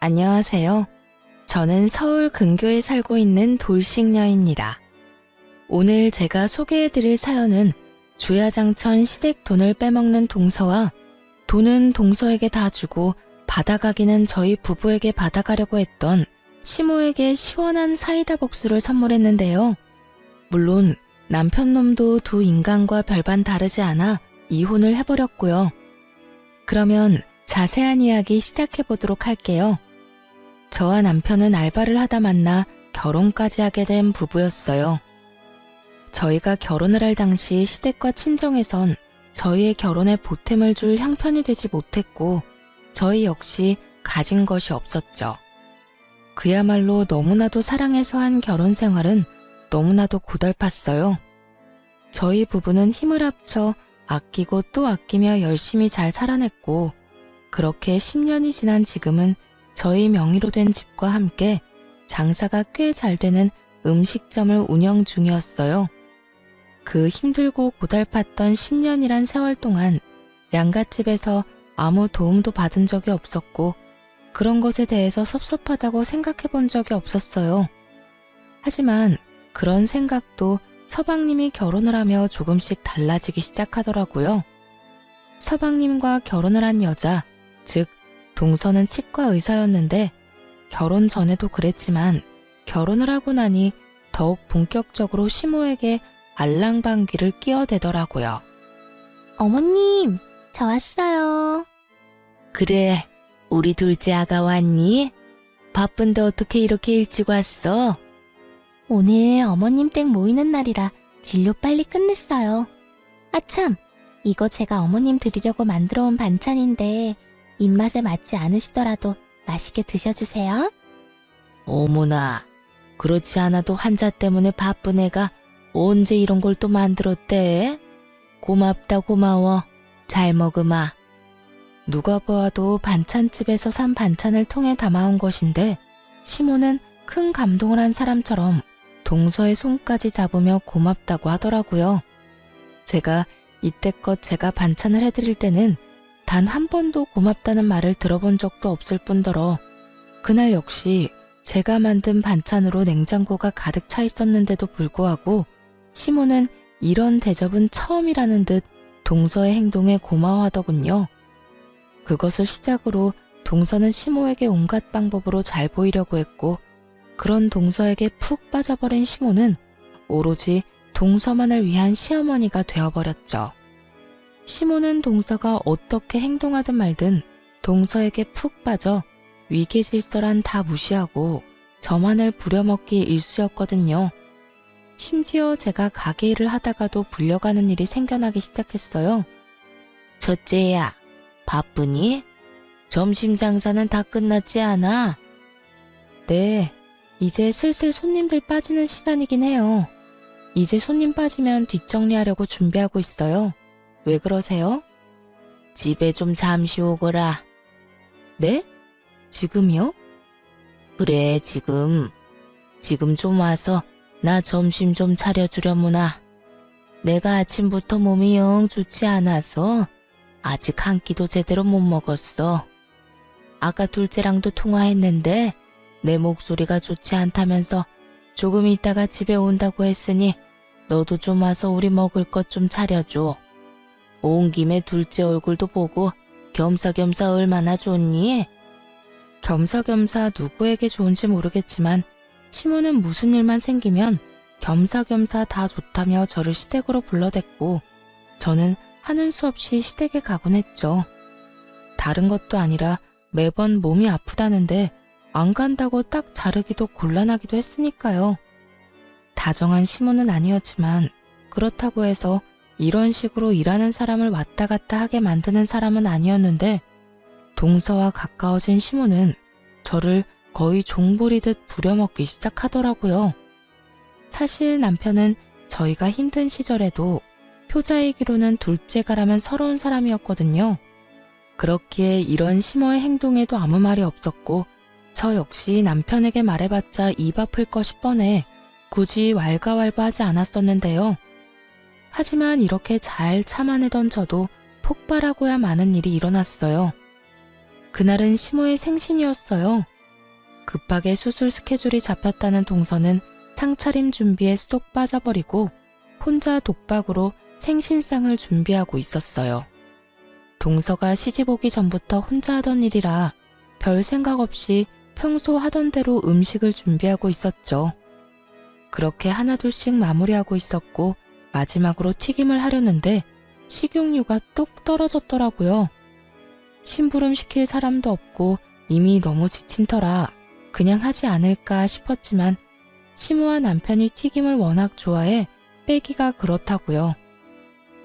안녕하세요. 저는 서울 근교에 살고 있는 돌싱녀입니다. 오늘 제가 소개해드릴 사연은 주야장천 시댁 돈을 빼먹는 동서와 돈은 동서에게 다 주고 받아가기는 저희 부부에게 받아가려고 했던 시모에게 시원한 사이다 복수를 선물했는데요. 물론 남편놈도 두 인간과 별반 다르지 않아 이혼을 해버렸고요. 그러면 자세한 이야기 시작해보도록 할게요. 저와 남편은 알바를 하다 만나 결혼까지 하게 된 부부였어요. 저희가 결혼을 할 당시 시댁과 친정에선 저희의 결혼에 보탬을 줄 형편이 되지 못했고 저희 역시 가진 것이 없었죠. 그야말로 너무나도 사랑해서 한 결혼 생활은 너무나도 고달팠어요. 저희 부부는 힘을 합쳐 아끼고 또 아끼며 열심히 잘 살아냈고 그렇게 10년이 지난 지금은 저희 명의로 된 집과 함께 장사가 꽤 잘 되는 음식점을 운영 중이었어요. 그 힘들고 고달팠던 10년이란 세월 동안 양갓집에서 아무 도움도 받은 적이 없었고 그런 것에 대해서 섭섭하다고 생각해 본 적이 없었어요. 하지만 그런 생각도 서방님이 결혼을 하며 조금씩 달라지기 시작하더라고요. 서방님과 결혼을 한 여자, 즉 동서는 치과 의사였는데 결혼 전에도 그랬지만 결혼을 하고 나니 더욱 본격적으로 시모에게 알랑방귀를 끼어대더라고요. 어머님, 저 왔어요. 그래, 우리 둘째 아가 왔니? 바쁜데 어떻게 이렇게 일찍 왔어? 오늘 어머님 댁 모이는 날이라 진료 빨리 끝냈어요. 아참, 이거 제가 어머님 드리려고 만들어 온 반찬인데 입맛에 맞지 않으시더라도 맛있게 드셔주세요. 어머나, 그렇지 않아도 환자 때문에 바쁜 애가 언제 이런 걸 또 만들었대? 고맙다 고마워. 잘 먹으마. 누가 보아도 반찬집에서 산 반찬을 통에 담아온 것인데 시모는 큰 감동을 한 사람처럼 동서의 손까지 잡으며 고맙다고 하더라고요. 제가 이때껏 제가 반찬을 해드릴 때는 단 한 번도 고맙다는 말을 들어본 적도 없을 뿐더러 그날 역시 제가 만든 반찬으로 냉장고가 가득 차 있었는데도 불구하고 시모는 이런 대접은 처음이라는 듯 동서의 행동에 고마워하더군요. 그것을 시작으로 동서는 시모에게 온갖 방법으로 잘 보이려고 했고 그런 동서에게 푹 빠져버린 시모는 오로지 동서만을 위한 시어머니가 되어버렸죠. 시모는 동서가 어떻게 행동하든 말든 동서에게 푹 빠져 위계질서란 다 무시하고 저만을 부려먹기 일쑤였거든요. 심지어 제가 가게 일을 하다가도 불려가는 일이 생겨나기 시작했어요. 첫째야, 바쁘니? 점심 장사는 다 끝났지 않아? 네, 이제 슬슬 손님들 빠지는 시간이긴 해요. 이제 손님 빠지면 뒷정리하려고 준비하고 있어요. 왜 그러세요? 집에 좀 잠시 오거라. 네? 지금이요? 그래, 지금 좀 와서 나 점심 좀 차려주려무나. 내가 아침부터 몸이 영 좋지 않아서 아직 한 끼도 제대로 못 먹었어. 아까 둘째랑도 통화했는데 내 목소리가 좋지 않다면서 조금 있다가 집에 온다고 했으니 너도 좀 와서 우리 먹을 것 좀 차려줘. 온 김에 둘째 얼굴도 보고 겸사겸사 얼마나 좋니? 겸사겸사 누구에게 좋은지 모르겠지만 시모는 무슨 일만 생기면 겸사겸사 다 좋다며 저를 시댁으로 불러댔고 저는 하는 수 없이 시댁에 가곤 했죠. 다른 것도 아니라 매번 몸이 아프다는데 안 간다고 딱 자르기도 곤란하기도 했으니까요. 다정한 시모는 아니었지만 그렇다고 해서 이런 식으로 일하는 사람을 왔다 갔다 하게 만드는 사람은 아니었는데 동서와 가까워진 시모는 저를 거의 종부리듯 부려먹기 시작하더라고요. 사실 남편은 저희가 힘든 시절에도 효자이기로는 둘째가라면 서러운 사람이었거든요. 그렇기에 이런 시모의 행동에도 아무 말이 없었고 저 역시 남편에게 말해봤자 입 아플 것이 뻔해 굳이 왈가왈부하지 않았었는데요. 하지만 이렇게 잘 참아내던 저도 폭발하고야 마는 일이 일어났어요. 그날은 시모의 생신이었어요. 급하게 수술 스케줄이 잡혔다는 동서는 상차림 준비에 쏙 빠져버리고 혼자 독박으로 생신상을 준비하고 있었어요. 동서가 시집 오기 전부터 혼자 하던 일이라 별 생각 없이 평소 하던 대로 음식을 준비하고 있었죠. 그렇게 하나둘씩 마무리하고 있었고 마지막으로 튀김을 하려는데 식용유가 똑 떨어졌더라고요. 심부름 시킬 사람도 없고 이미 너무 지친 터라 그냥 하지 않을까 싶었지만 시모와 남편이 튀김을 워낙 좋아해 빼기가 그렇다고요.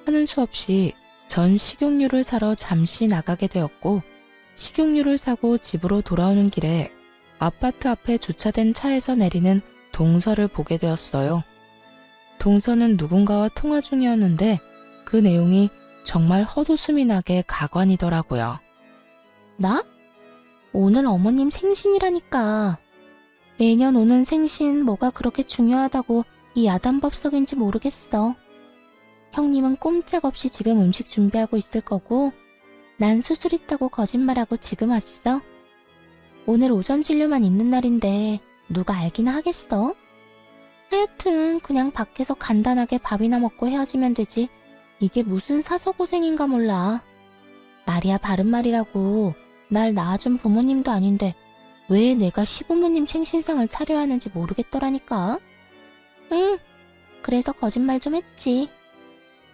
하는 수 없이 전 식용유를 사러 잠시 나가게 되었고 식용유를 사고 집으로 돌아오는 길에 아파트 앞에 주차된 차에서 내리는 동서를 보게 되었어요. 동서는 누군가와 통화 중이었는데 그 내용이 정말 헛웃음이 나게 가관이더라고요. 나? 오늘 어머님 생신이라니까. 매년 오는 생신 뭐가 그렇게 중요하다고 이 야단법석인지 모르겠어. 형님은 꼼짝없이 지금 음식 준비하고 있을 거고 난 수술 있다고 거짓말하고 지금 왔어. 오늘 오전 진료만 있는 날인데 누가 알기나 하겠어? 하여튼 그냥 밖에서 간단하게 밥이나 먹고 헤어지면 되지. 이게 무슨 사서고생인가 몰라. 말이야 바른 말이라고. 날 낳아준 부모님도 아닌데 왜 내가 시부모님 생신상을 차려야 하는지 모르겠더라니까. 응, 그래서 거짓말 좀 했지.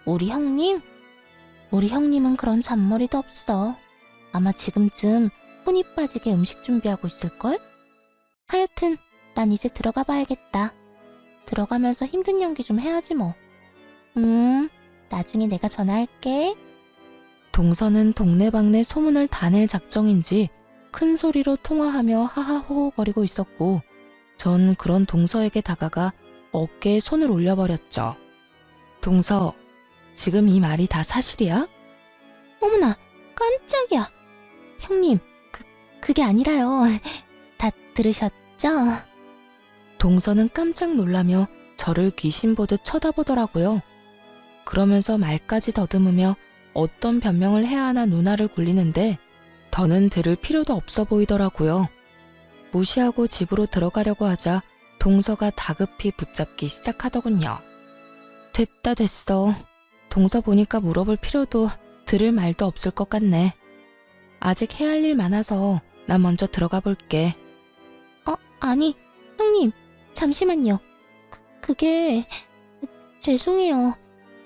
우리 형님? 우리 형님은 그런 잔머리도 없어. 아마 지금쯤 혼이 빠지게 음식 준비하고 있을걸? 하여튼 난 이제 들어가 봐야겠다. 들어가면서 힘든 연기 좀 해야지 뭐. 나중에 내가 전화할게. 동서는 동네방네 소문을 다 낼 작정인지 큰 소리로 통화하며 하하호호거리고 있었고 전 그런 동서에게 다가가 어깨에 손을 올려버렸죠. 동서, 지금 이 말이 다 사실이야? 어머나, 깜짝이야. 형님, 그게 아니라요. 다 들으셨죠? 동서는 깜짝 놀라며 저를 귀신 보듯 쳐다보더라고요. 그러면서 말까지 더듬으며 어떤 변명을 해야 하나 눈알을 굴리는데 더는 들을 필요도 없어 보이더라고요. 무시하고 집으로 들어가려고 하자 동서가 다급히 붙잡기 시작하더군요. 됐어. 동서 보니까 물어볼 필요도 들을 말도 없을 것 같네. 아직 해야 할 일 많아서 나 먼저 들어가 볼게. 아니, 형님, 잠시만요. 그게... 죄송해요.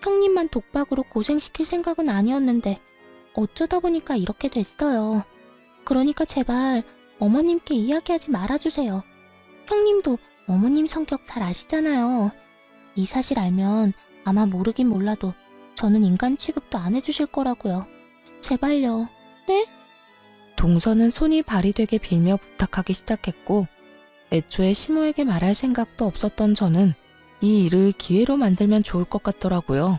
형님만 독박으로 고생시킬 생각은 아니었는데 어쩌다 보니까 이렇게 됐어요. 그러니까 제발 어머님께 이야기하지 말아주세요. 형님도 어머님 성격 잘 아시잖아요. 이 사실 알면 아마 모르긴 몰라도 저는 인간 취급도 안 해주실 거라고요. 제발요. 네? 동서는 손이 발이 되게 빌며 부탁하기 시작했고 애초에 시모에게 말할 생각도 없었던 저는 이 일을 기회로 만들면 좋을 것 같더라고요.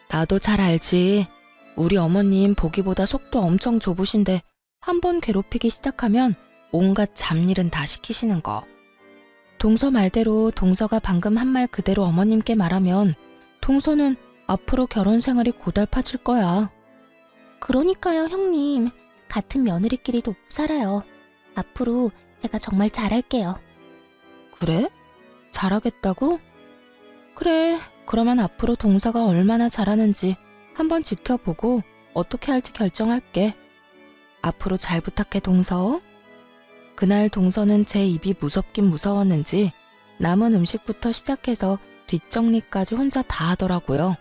나도 잘 알지. 우리 어머님 보기보다 속도 엄청 좁으신데 한번 괴롭히기 시작하면 온갖 잡일은 다 시키시는 거. 동서 말대로 동서가 방금 한 말 그대로 어머님께 말하면 동서는 앞으로 결혼 생활이 고달파질 거야. 그러니까요, 형님. 같은 며느리끼리도 못 살아요. 앞으로 제가 정말 잘할게요. 그래? 잘하겠다고? 그래, 그러면 앞으로 동서가 얼마나 잘하는지 한번 지켜보고 어떻게 할지 결정할게. 앞으로 잘 부탁해, 동서. 그날 동서는 제 입이 무섭긴 무서웠는지 남은 음식부터 시작해서 뒷정리까지 혼자 다 하더라고요.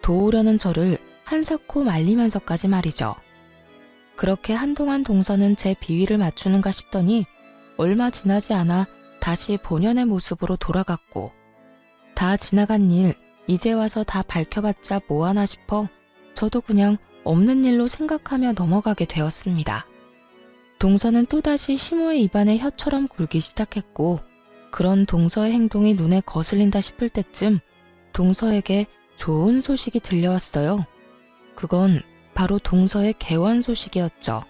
도우려는 저를 한사코 말리면서까지 말이죠. 그렇게 한동안 동서는 제 비위를 맞추는가 싶더니 얼마 지나지 않아 다시 본연의 모습으로 돌아갔고 다 지나간 일 이제 와서 다 밝혀봤자 뭐하나 싶어 저도 그냥 없는 일로 생각하며 넘어가게 되었습니다. 동서는 또다시 시모의 입안에 혀처럼 굴기 시작했고 그런 동서의 행동이 눈에 거슬린다 싶을 때쯤 동서에게 좋은 소식이 들려왔어요. 그건 바로 동서의 개원 소식이었죠.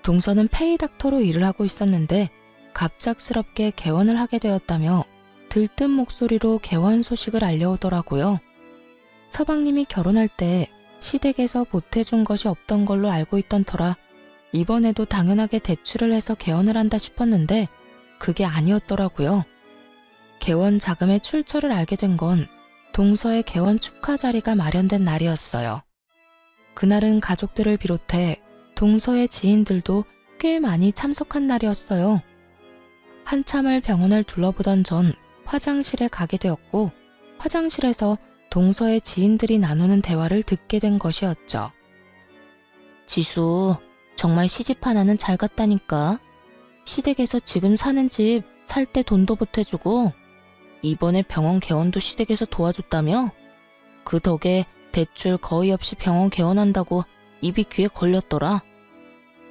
동서는 페이닥터로 일을 하고 있었는데 갑작스럽게 개원을 하게 되었다며 들뜬 목소리로 개원 소식을 알려오더라고요. 서방님이 결혼할 때 시댁에서 보태준 것이 없던 걸로 알고 있던 터라 이번에도 당연하게 대출을 해서 개원을 한다 싶었는데 그게 아니었더라고요. 개원 자금의 출처를 알게 된 건 동서의 개원 축하 자리가 마련된 날이었어요. 그날은 가족들을 비롯해 동서의 지인들도 꽤 많이 참석한 날이었어요. 한참을 병원을 둘러보던 전 화장실에 가게 되었고 화장실에서 동서의 지인들이 나누는 대화를 듣게 된 것이었죠. 지수, 정말 시집 하나는 잘 갔다니까. 시댁에서 지금 사는 집 살 때 돈도 보태주고 이번에 병원 개원도 시댁에서 도와줬다며? 그 덕에 대출 거의 없이 병원 개원한다고 입이 귀에 걸렸더라.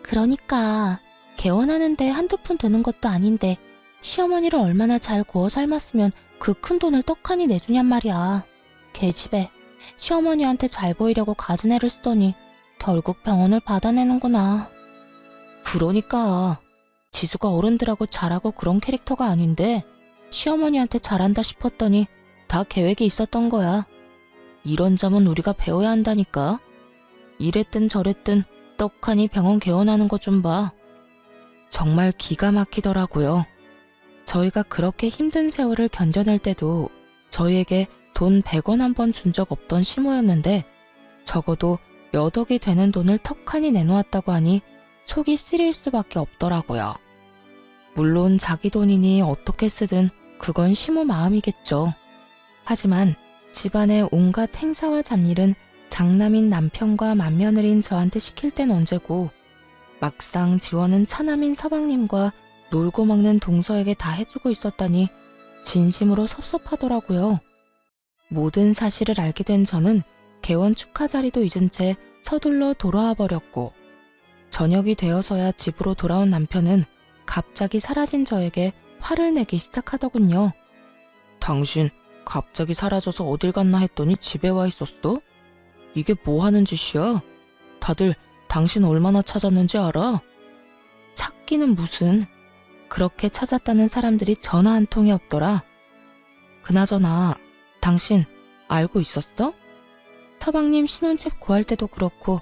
그러니까 개원하는데 한두 푼 드는 것도 아닌데 시어머니를 얼마나 잘 구워 삶았으면 그 큰 돈을 떡하니 내주냔 말이야. 계집애, 시어머니한테 잘 보이려고 가진 애를 쓰더니 결국 병원을 받아내는구나. 그러니까 지수가 어른들하고 잘하고 그런 캐릭터가 아닌데 시어머니한테 잘한다 싶었더니 다 계획이 있었던 거야. 이런 점은 우리가 배워야 한다니까. 이랬든 저랬든 떡하니 병원 개원하는 것 좀 봐. 정말 기가 막히더라고요. 저희가 그렇게 힘든 세월을 견뎌낼 때도 저희에게 돈 100원 한 번 준 적 없던 시모였는데 적어도 몇 억이 되는 돈을 턱하니 내놓았다고 하니 속이 쓰릴 수밖에 없더라고요. 물론 자기 돈이니 어떻게 쓰든 그건 시모 마음이겠죠. 하지만 집안의 온갖 행사와 잡일은 장남인 남편과 맏며느리인 저한테 시킬 땐 언제고 막상 지원은 차남인 서방님과 놀고 먹는 동서에게 다 해주고 있었다니 진심으로 섭섭하더라고요. 모든 사실을 알게 된 저는 개원 축하 자리도 잊은 채 서둘러 돌아와 버렸고 저녁이 되어서야 집으로 돌아온 남편은 갑자기 사라진 저에게 화를 내기 시작하더군요. 당신 갑자기 사라져서 어딜 갔나 했더니 집에 와 있었어? 이게 뭐 하는 짓이야? 다들 당신 얼마나 찾았는지 알아? 찾기는 무슨. 그렇게 찾았다는 사람들이 전화 한 통이 없더라. 그나저나 당신 알고 있었어? 서방님 신혼집 구할 때도 그렇고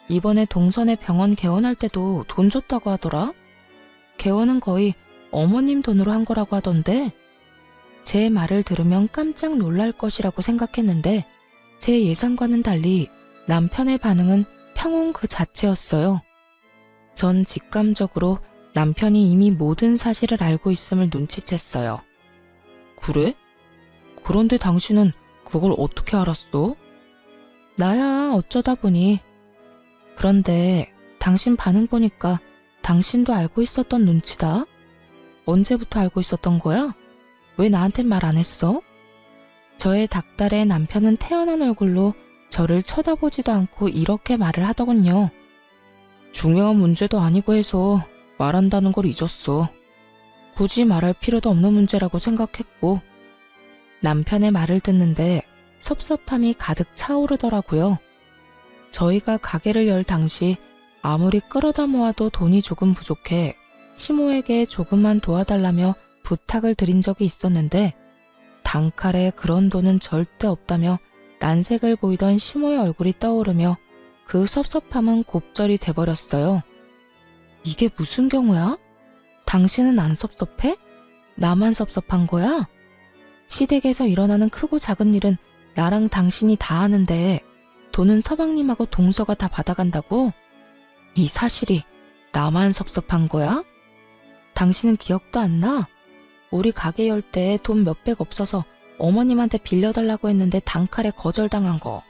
이번에 동선에 병원 개원할 때도 돈 줬다고 하더라. 개원은 거의 어머님 돈으로 한 거라고 하던데 제 말을 들으면 깜짝 놀랄 것이라고 생각했는데 제 예상과는 달리 남편의 반응은 평온 그 자체였어요. 전 직감적으로 남편이 이미 모든 사실을 알고 있음을 눈치챘어요. 그래? 그런데 당신은 그걸 어떻게 알았어? 나야 어쩌다 보니. 그런데 당신 반응 보니까 당신도 알고 있었던 눈치다. 언제부터 알고 있었던 거야? 왜 나한텐 말 안 했어? 저의 닭달의 남편은 태연한 얼굴로 저를 쳐다보지도 않고 이렇게 말을 하더군요. 중요한 문제도 아니고 해서 말한다는 걸 잊었어. 굳이 말할 필요도 없는 문제라고 생각했고. 남편의 말을 듣는데 섭섭함이 가득 차오르더라고요. 저희가 가게를 열 당시 아무리 끌어다 모아도 돈이 조금 부족해 시모에게 조금만 도와달라며 부탁을 드린 적이 있었는데 단칼에 그런 돈은 절대 없다며 난색을 보이던 시모의 얼굴이 떠오르며 그 섭섭함은 곱절이 돼버렸어요. 이게 무슨 경우야? 당신은 안 섭섭해? 나만 섭섭한 거야? 시댁에서 일어나는 크고 작은 일은 나랑 당신이 다 하는데 돈은 서방님하고 동서가 다 받아간다고? 이 사실이 나만 섭섭한 거야? 당신은 기억도 안 나? 우리 가게 열 때 돈 몇백 없어서 어머님한테 빌려달라고 했는데 단칼에 거절당한 거.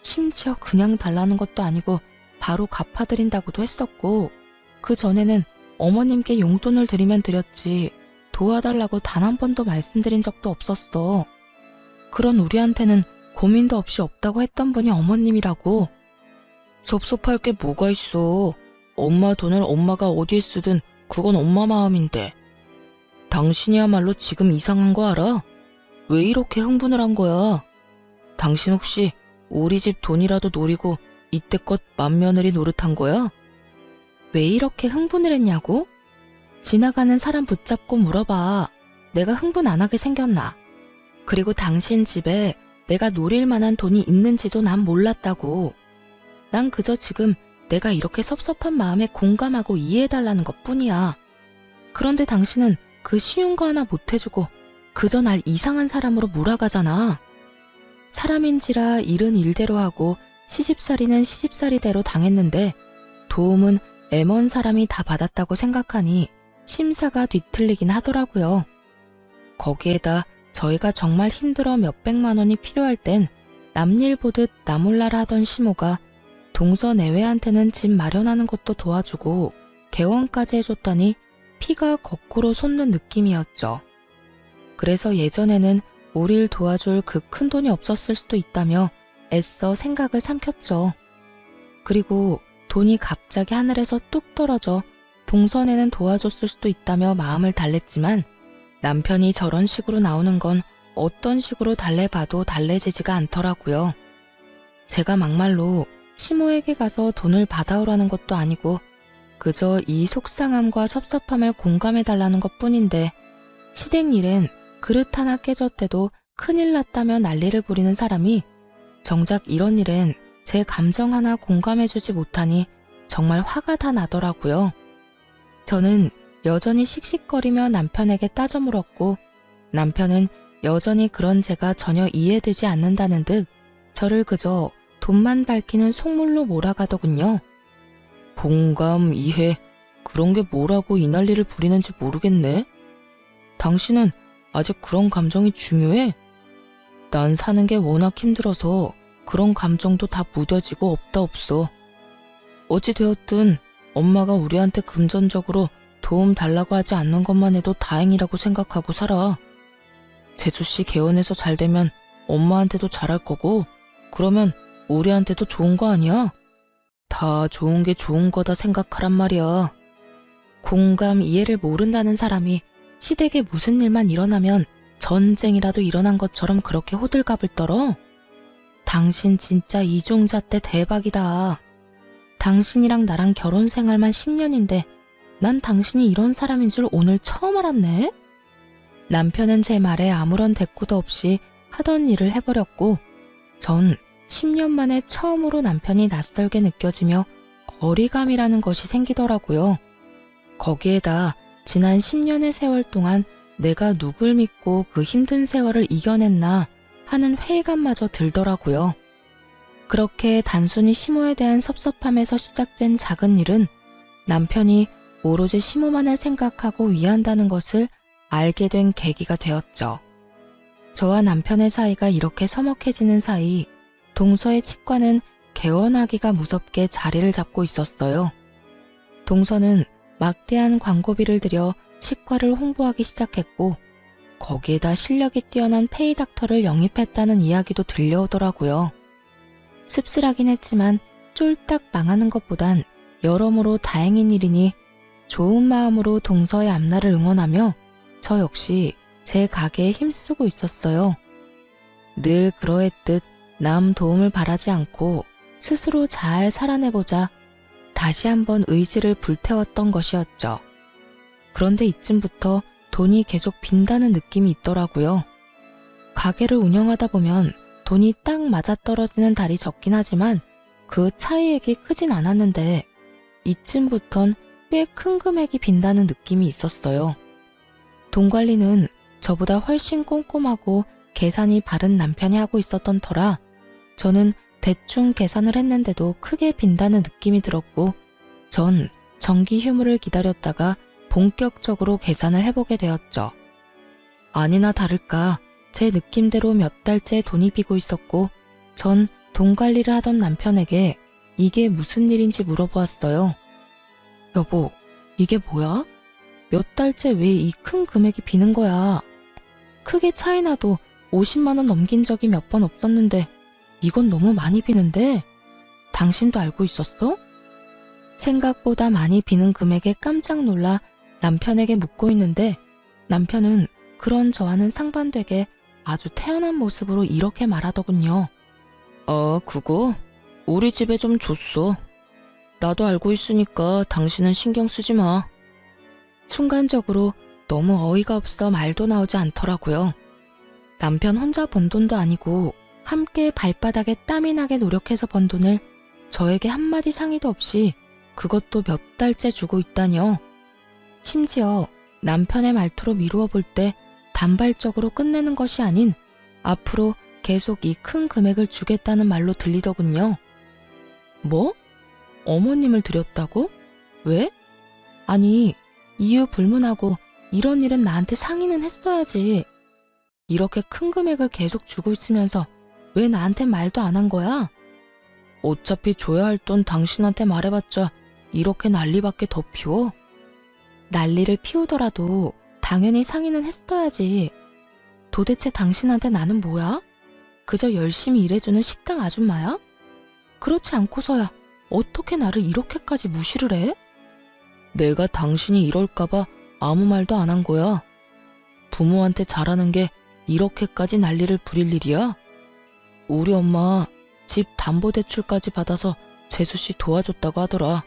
심지어 그냥 달라는 것도 아니고 바로 갚아드린다고도 했었고 그 전에는 어머님께 용돈을 드리면 드렸지 도와달라고 단 한 번도 말씀드린 적도 없었어. 그런 우리한테는 고민도 없이 없다고 했던 분이 어머님이라고. 섭섭할 게 뭐가 있어. 엄마 돈을 엄마가 어디에 쓰든 그건 엄마 마음인데. 당신이야말로 지금 이상한 거 알아? 왜 이렇게 흥분을 한 거야? 당신 혹시 우리 집 돈이라도 노리고 이때껏 맏며느리 노릇한 거야? 왜 이렇게 흥분을 했냐고? 지나가는 사람 붙잡고 물어봐. 내가 흥분 안 하게 생겼나? 그리고 당신 집에 내가 노릴 만한 돈이 있는지도 난 몰랐다고. 난 그저 지금 내가 이렇게 섭섭한 마음에 공감하고 이해해달라는 것 뿐이야. 그런데 당신은 그 쉬운 거 하나 못해주고 그저 날 이상한 사람으로 몰아가잖아. 사람인지라 일은 일대로 하고 시집살이는 시집살이대로 당했는데 도움은 애먼 사람이 다 받았다고 생각하니 심사가 뒤틀리긴 하더라고요. 거기에다 저희가 정말 힘들어 몇백만 원이 필요할 땐 남일 보듯 나몰라라 하던 시모가 동서 내외한테는 집 마련하는 것도 도와주고 개원까지 해줬다니 피가 거꾸로 솟는 느낌이었죠. 그래서 예전에는 우릴 도와줄 그 큰 돈이 없었을 수도 있다며 애써 생각을 삼켰죠. 그리고 돈이 갑자기 하늘에서 뚝 떨어져 동선에는 도와줬을 수도 있다며 마음을 달랬지만 남편이 저런 식으로 나오는 건 어떤 식으로 달래봐도 달래지지가 않더라고요. 제가 막말로 시모에게 가서 돈을 받아오라는 것도 아니고 그저 이 속상함과 섭섭함을 공감해달라는 것뿐인데 시댁 일엔 그릇 하나 깨졌대도 큰일 났다며 난리를 부리는 사람이 정작 이런 일엔 제 감정 하나 공감해주지 못하니 정말 화가 다 나더라고요. 저는 여전히 씩씩거리며 남편에게 따져 물었고 남편은 여전히 그런 제가 전혀 이해되지 않는다는 듯 저를 그저 돈만 밝히는 속물로 몰아가더군요. 공감, 이해, 그런 게 뭐라고 이 난리를 부리는지 모르겠네. 당신은 아직 그런 감정이 중요해? 난 사는 게 워낙 힘들어서 그런 감정도 다 무뎌지고 없다 없어. 어찌 되었든 엄마가 우리한테 금전적으로 도움 달라고 하지 않는 것만 해도 다행이라고 생각하고 살아. 재수씨 개원해서 잘 되면 엄마한테도 잘할 거고 그러면 우리한테도 좋은 거 아니야? 다 좋은 게 좋은 거다 생각하란 말이야. 공감, 이해를 모른다는 사람이 시댁에 무슨 일만 일어나면 전쟁이라도 일어난 것처럼 그렇게 호들갑을 떨어? 당신 진짜 이중잣대 대박이다. 당신이랑 나랑 결혼 생활만 10년인데 난 당신이 이런 사람인 줄 오늘 처음 알았네. 남편은 제 말에 아무런 대꾸도 없이 하던 일을 해버렸고 전 10년 만에 처음으로 남편이 낯설게 느껴지며 거리감이라는 것이 생기더라고요. 거기에다 지난 10년의 세월 동안 내가 누굴 믿고 그 힘든 세월을 이겨냈나 하는 회의감마저 들더라고요. 그렇게 단순히 시모에 대한 섭섭함에서 시작된 작은 일은 남편이 오로지 시모만을 생각하고 위한다는 것을 알게 된 계기가 되었죠. 저와 남편의 사이가 이렇게 서먹해지는 사이 동서의 치과는 개원하기가 무섭게 자리를 잡고 있었어요. 동서는 막대한 광고비를 들여 치과를 홍보하기 시작했고 거기에다 실력이 뛰어난 페이닥터를 영입했다는 이야기도 들려오더라고요. 씁쓸하긴 했지만 쫄딱 망하는 것보단 여러모로 다행인 일이니 좋은 마음으로 동서의 앞날을 응원하며 저 역시 제 가게에 힘쓰고 있었어요. 늘 그러했듯 남 도움을 바라지 않고 스스로 잘 살아내보자 다시 한번 의지를 불태웠던 것이었죠. 그런데 이쯤부터 돈이 계속 빈다는 느낌이 있더라고요. 가게를 운영하다 보면 돈이 딱 맞아떨어지는 달이 적긴 하지만 그 차이액이 크진 않았는데 이쯤부턴 꽤 큰 금액이 빈다는 느낌이 있었어요. 돈 관리는 저보다 훨씬 꼼꼼하고 계산이 바른 남편이 하고 있었던 터라 저는 대충 계산을 했는데도 크게 빈다는 느낌이 들었고 전 정기 휴무를 기다렸다가 본격적으로 계산을 해보게 되었죠. 아니나 다를까 제 느낌대로 몇 달째 돈이 비고 있었고 전 돈 관리를 하던 남편에게 이게 무슨 일인지 물어보았어요. 여보, 이게 뭐야? 몇 달째 왜 이 큰 금액이 비는 거야? 크게 차이나도 50만 원 넘긴 적이 몇 번 없었는데 이건 너무 많이 비는데 당신도 알고 있었어? 생각보다 많이 비는 금액에 깜짝 놀라 남편에게 묻고 있는데 남편은 그런 저와는 상반되게 아주 태연한 모습으로 이렇게 말하더군요. 그거? 우리 집에 좀 줬어. 나도 알고 있으니까 당신은 신경 쓰지 마. 순간적으로 너무 어이가 없어 말도 나오지 않더라고요. 남편 혼자 번 돈도 아니고 함께 발바닥에 땀이 나게 노력해서 번 돈을 저에게 한마디 상의도 없이 그것도 몇 달째 주고 있다니요. 심지어 남편의 말투로 미루어 볼 때 단발적으로 끝내는 것이 아닌 앞으로 계속 이 큰 금액을 주겠다는 말로 들리더군요. 뭐? 어머님을 드렸다고? 왜? 아니, 이유 불문하고 이런 일은 나한테 상의는 했어야지. 이렇게 큰 금액을 계속 주고 있으면서 왜 나한테 말도 안 한 거야? 어차피 줘야 할 돈 당신한테 말해봤자 이렇게 난리밖에 더 피워? 난리를 피우더라도 당연히 상의는 했어야지. 도대체 당신한테 나는 뭐야? 그저 열심히 일해주는 식당 아줌마야? 그렇지 않고서야 어떻게 나를 이렇게까지 무시를 해? 내가 당신이 이럴까봐 아무 말도 안 한 거야. 부모한테 잘하는 게 이렇게까지 난리를 부릴 일이야? 우리 엄마 집 담보대출까지 받아서 재수씨 도와줬다고 하더라.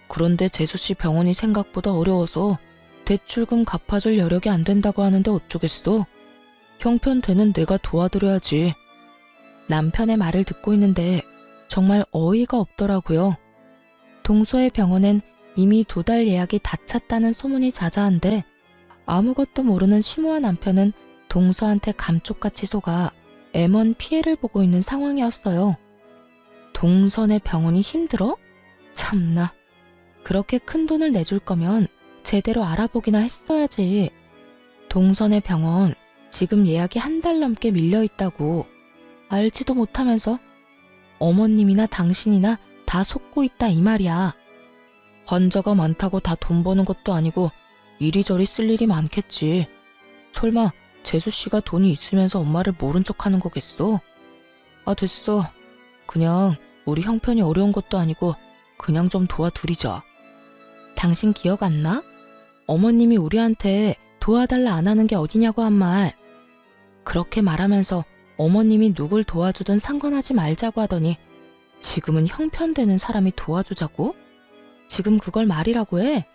그런데 재수씨 병원이 생각보다 어려워서 대출금 갚아줄 여력이 안 된다고 하는데 어쩌겠어? 형편되는 내가 도와드려야지. 남편의 말을 듣고 있는데 정말 어이가 없더라고요. 동서의 병원엔 이미 2달 예약이 다 찼다는 소문이 자자한데 아무것도 모르는 심우와 남편은 동서한테 감쪽같이 속아 애먼 피해를 보고 있는 상황이었어요. 동선의 병원이 힘들어? 참나. 그렇게 큰 돈을 내줄 거면 제대로 알아보기나 했어야지. 동선의 병원 지금 예약이 1달 넘게 밀려있다고. 알지도 못하면서 어머님이나 당신이나 다 속고 있다 이 말이야. 환자가 많다고 다 돈 버는 것도 아니고 이리저리 쓸 일이 많겠지. 설마 재수씨가 돈이 있으면서 엄마를 모른 척하는 거겠어? 아 됐어. 그냥 우리 형편이 어려운 것도 아니고 그냥 좀 도와드리자. 당신 기억 안 나? 어머님이 우리한테 도와달라 안 하는 게 어디냐고 한 말. 그렇게 말하면서 어머님이 누굴 도와주든 상관하지 말자고 하더니 지금은 형편되는 사람이 도와주자고? 지금 그걸 말이라고 해?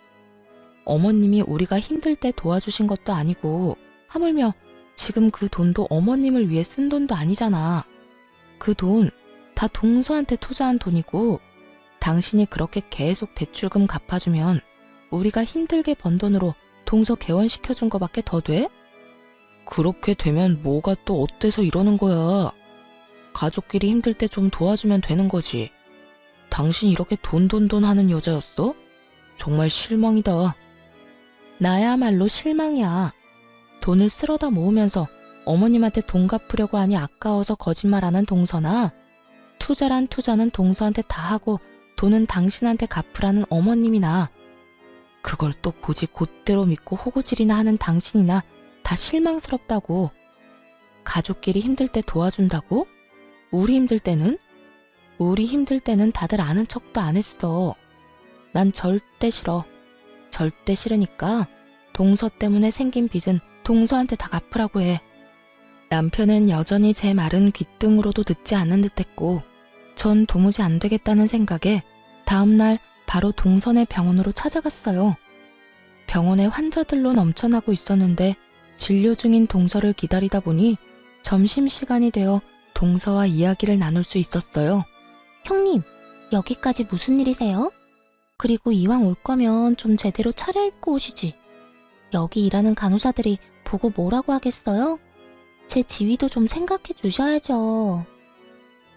어머님이 우리가 힘들 때 도와주신 것도 아니고 하물며 지금 그 돈도 어머님을 위해 쓴 돈도 아니잖아. 그 돈 다 동서한테 투자한 돈이고 당신이 그렇게 계속 대출금 갚아주면 우리가 힘들게 번 돈으로 동서 개원시켜준 거밖에 더 돼? 그렇게 되면 뭐가 또 어때서 이러는 거야. 가족끼리 힘들 때 좀 도와주면 되는 거지. 당신 이렇게 돈 하는 여자였어? 정말 실망이다. 나야말로 실망이야. 돈을 쓸어다 모으면서 어머님한테 돈 갚으려고 하니 아까워서 거짓말하는 동서나 투자란 투자는 동서한테 다 하고 돈은 당신한테 갚으라는 어머님이나 그걸 또 고지 곧대로 믿고 호구질이나 하는 당신이나 다 실망스럽다고. 가족끼리 힘들 때 도와준다고? 우리 힘들 때는? 우리 힘들 때는 다들 아는 척도 안 했어. 난 절대 싫어. 절대 싫으니까 동서 때문에 생긴 빚은 동서한테 다 갚으라고 해. 남편은 여전히 제 말은 귓등으로도 듣지 않는 듯했고 전 도무지 안 되겠다는 생각에 다음날 바로 동선의 병원으로 찾아갔어요. 병원에 환자들로 넘쳐나고 있었는데 진료 중인 동서를 기다리다 보니 점심시간이 되어 동서와 이야기를 나눌 수 있었어요. 형님, 여기까지 무슨 일이세요? 그리고 이왕 올 거면 좀 제대로 차려입고 오시지. 여기 일하는 간호사들이 보고 뭐라고 하겠어요? 제 지위도 좀 생각해 주셔야죠.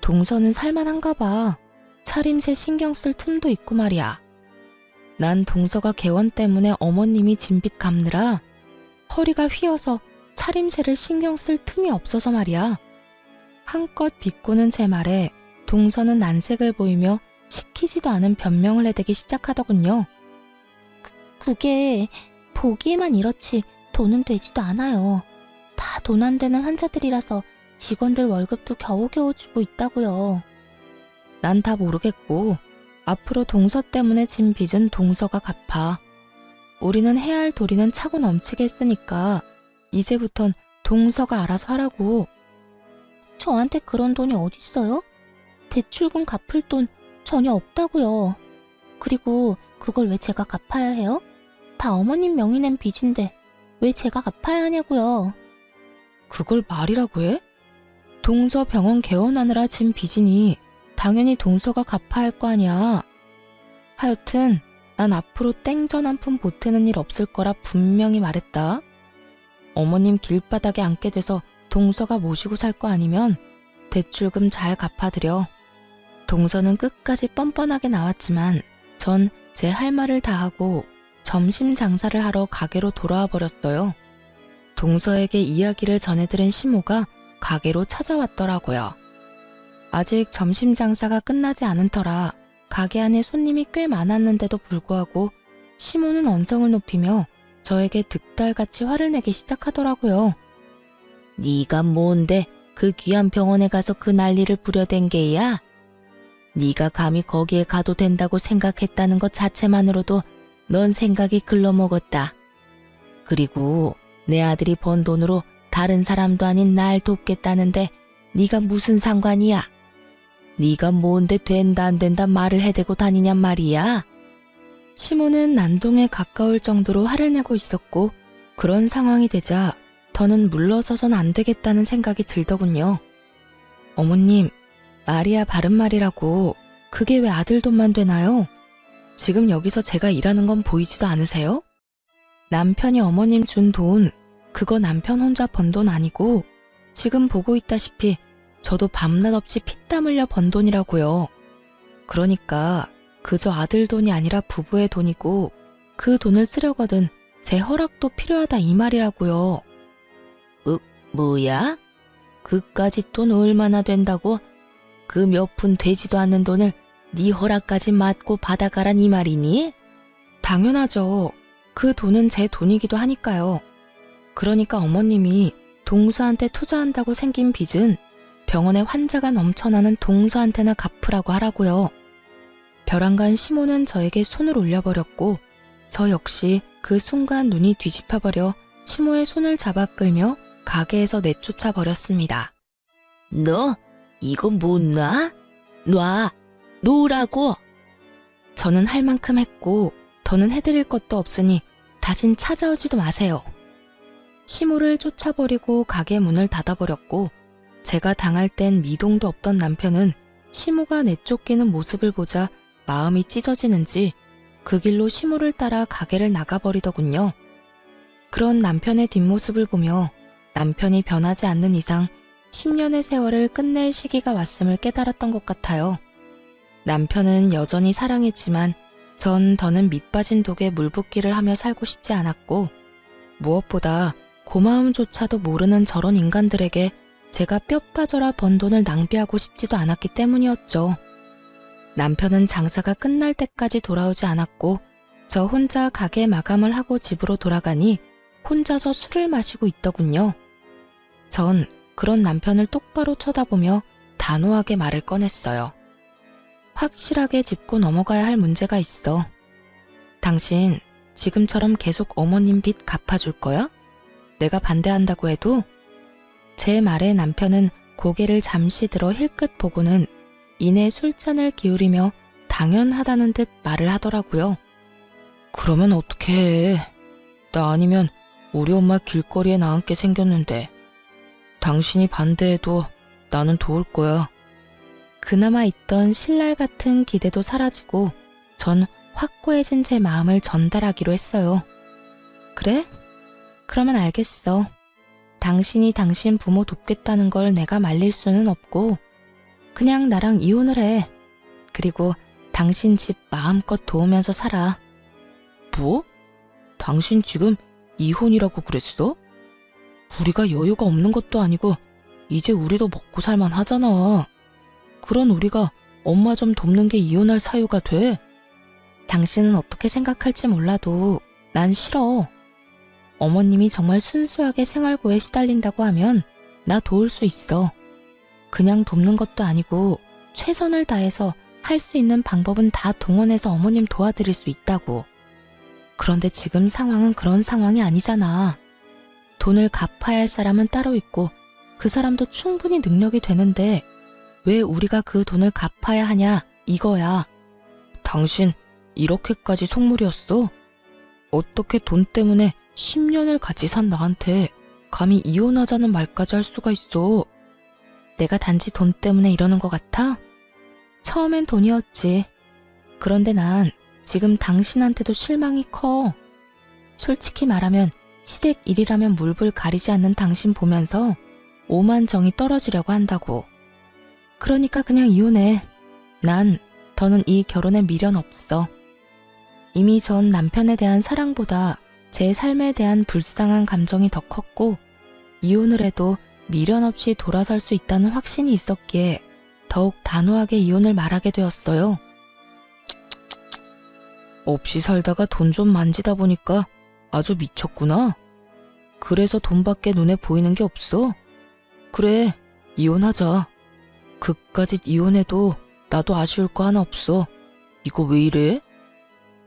동서는 살만한가 봐. 차림새 신경 쓸 틈도 있고 말이야. 난 동서가 개원 때문에 어머님이 진빚 갚느라 허리가 휘어서 차림새를 신경 쓸 틈이 없어서 말이야. 한껏 비꼬는 제 말에 동서는 난색을 보이며 시키지도 않은 변명을 해대기 시작하더군요. 그게 보기에만 이렇지 돈은 되지도 않아요. 다 돈 안 되는 환자들이라서 직원들 월급도 겨우겨우 주고 있다고요. 난 다 모르겠고 앞으로 동서 때문에 진 빚은 동서가 갚아. 우리는 해야 할 도리는 차고 넘치게 했으니까 이제부턴 동서가 알아서 하라고. 저한테 그런 돈이 어딨어요? 대출금 갚을 돈 전혀 없다고요. 그리고 그걸 왜 제가 갚아야 해요? 다 어머님 명의 낸 빚인데 왜 제가 갚아야 하냐고요. 그걸 말이라고 해? 동서 병원 개원하느라 진 빚이니 당연히 동서가 갚아야 할 거 아니야. 하여튼 난 앞으로 땡전 한 푼 보태는 일 없을 거라 분명히 말했다. 어머님 길바닥에 앉게 돼서 동서가 모시고 살 거 아니면 대출금 잘 갚아드려. 동서는 끝까지 뻔뻔하게 나왔지만 전 제 할 말을 다 하고 점심 장사를 하러 가게로 돌아와 버렸어요. 동서에게 이야기를 전해들은 시모가 가게로 찾아왔더라고요. 아직 점심 장사가 끝나지 않은 터라 가게 안에 손님이 꽤 많았는데도 불구하고 시모는 언성을 높이며 저에게 득달같이 화를 내기 시작하더라고요. 네가 뭔데 그 귀한 병원에 가서 그 난리를 부려댄 게야? 네가 감히 거기에 가도 된다고 생각했다는 것 자체만으로도 넌 생각이 글러먹었다. 그리고 내 아들이 번 돈으로 다른 사람도 아닌 날 돕겠다는데 네가 무슨 상관이야? 네가 뭔데 된다 안 된다 말을 해대고 다니냔 말이야? 시모는 난동에 가까울 정도로 화를 내고 있었고 그런 상황이 되자 더는 물러서선 안 되겠다는 생각이 들더군요. 어머님, 말이야 바른 말이라고 그게 왜 아들 돈만 되나요? 지금 여기서 제가 일하는 건 보이지도 않으세요? 남편이 어머님 준 돈, 그거 남편 혼자 번 돈 아니고 지금 보고 있다시피 저도 밤낮 없이 피땀 흘려 번 돈이라고요. 그러니까 그저 아들 돈이 아니라 부부의 돈이고 그 돈을 쓰려거든 제 허락도 필요하다 이 말이라고요. 뭐야? 그까짓 돈 얼마나 된다고? 그 몇 푼 되지도 않는 돈을 네 허락까지 맞고 받아가란 이 말이니? 당연하죠. 그 돈은 제 돈이기도 하니까요. 그러니까 어머님이 동서한테 투자한다고 생긴 빚은 병원에 환자가 넘쳐나는 동서한테나 갚으라고 하라고요. 벼랑간 시모는 저에게 손을 올려버렸고 저 역시 그 순간 눈이 뒤집혀버려 시모의 손을 잡아 끌며 가게에서 내쫓아 버렸습니다. 너 이거 못 놔? 놔! 놓으라고! 저는 할 만큼 했고 더는 해드릴 것도 없으니 다신 찾아오지도 마세요. 시모를 쫓아버리고 가게 문을 닫아버렸고 제가 당할 땐 미동도 없던 남편은 시모가 내쫓기는 모습을 보자 마음이 찢어지는지 그 길로 시모를 따라 가게를 나가버리더군요. 그런 남편의 뒷모습을 보며 남편이 변하지 않는 이상 10년의 세월을 끝낼 시기가 왔음을 깨달았던 것 같아요. 남편은 여전히 사랑했지만 전 더는 밑빠진 독에 물붓기를 하며 살고 싶지 않았고 무엇보다 고마움조차도 모르는 저런 인간들에게 제가 뼈 빠져라 번 돈을 낭비하고 싶지도 않았기 때문이었죠. 남편은 장사가 끝날 때까지 돌아오지 않았고 저 혼자 가게 마감을 하고 집으로 돌아가니 혼자서 술을 마시고 있더군요. 전 그런 남편을 똑바로 쳐다보며 단호하게 말을 꺼냈어요. 확실하게 짚고 넘어가야 할 문제가 있어. 당신 지금처럼 계속 어머님 빚 갚아줄 거야? 내가 반대한다고 해도? 제 말에 남편은 고개를 잠시 들어 힐끗 보고는 이내 술잔을 기울이며 당연하다는 듯 말을 하더라고요. 그러면 어떡해. 나 아니면 우리 엄마 길거리에 나앉게 생겼는데 당신이 반대해도 나는 도울 거야. 그나마 있던 신랄 같은 기대도 사라지고 전 확고해진 제 마음을 전달하기로 했어요. 그래? 그러면 알겠어. 당신이 당신 부모 돕겠다는 걸 내가 말릴 수는 없고 그냥 나랑 이혼을 해. 그리고 당신 집 마음껏 도우면서 살아. 뭐? 당신 지금 이혼이라고 그랬어? 우리가 여유가 없는 것도 아니고 이제 우리도 먹고 살만 하잖아. 그런 우리가 엄마 좀 돕는 게 이혼할 사유가 돼? 당신은 어떻게 생각할지 몰라도 난 싫어. 어머님이 정말 순수하게 생활고에 시달린다고 하면 나 도울 수 있어. 그냥 돕는 것도 아니고 최선을 다해서 할 수 있는 방법은 다 동원해서 어머님 도와드릴 수 있다고. 그런데 지금 상황은 그런 상황이 아니잖아. 돈을 갚아야 할 사람은 따로 있고 그 사람도 충분히 능력이 되는데 왜 우리가 그 돈을 갚아야 하냐 이거야. 당신 이렇게까지 속물이었어? 어떻게 돈 때문에 10년을 같이 산 나한테 감히 이혼하자는 말까지 할 수가 있어. 내가 단지 돈 때문에 이러는 것 같아? 처음엔 돈이었지. 그런데 난 지금 당신한테도 실망이 커. 솔직히 말하면 시댁 일이라면 물불 가리지 않는 당신 보면서 오만 정이 떨어지려고 한다고. 그러니까 그냥 이혼해. 난 더는 이 결혼에 미련 없어. 이미 전 남편에 대한 사랑보다 제 삶에 대한 불쌍한 감정이 더 컸고 이혼을 해도 미련 없이 돌아설 수 있다는 확신이 있었기에 더욱 단호하게 이혼을 말하게 되었어요. 없이 살다가 돈 좀 만지다 보니까 아주 미쳤구나. 그래서 돈밖에 눈에 보이는 게 없어. 그래, 이혼하자. 그까짓 이혼해도 나도 아쉬울 거 하나 없어. 이거 왜 이래?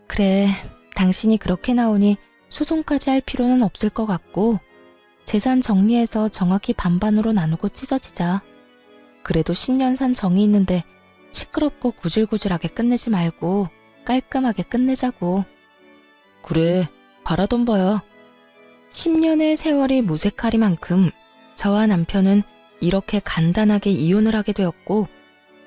그래, 당신이 그렇게 나오니 소송까지 할 필요는 없을 것 같고 재산 정리해서 정확히 반반으로 나누고 찢어지자. 그래도 10년 산 정이 있는데 시끄럽고 구질구질하게 끝내지 말고 깔끔하게 끝내자고. 그래, 바라던 바야. 10년의 세월이 무색하리만큼 저와 남편은 이렇게 간단하게 이혼을 하게 되었고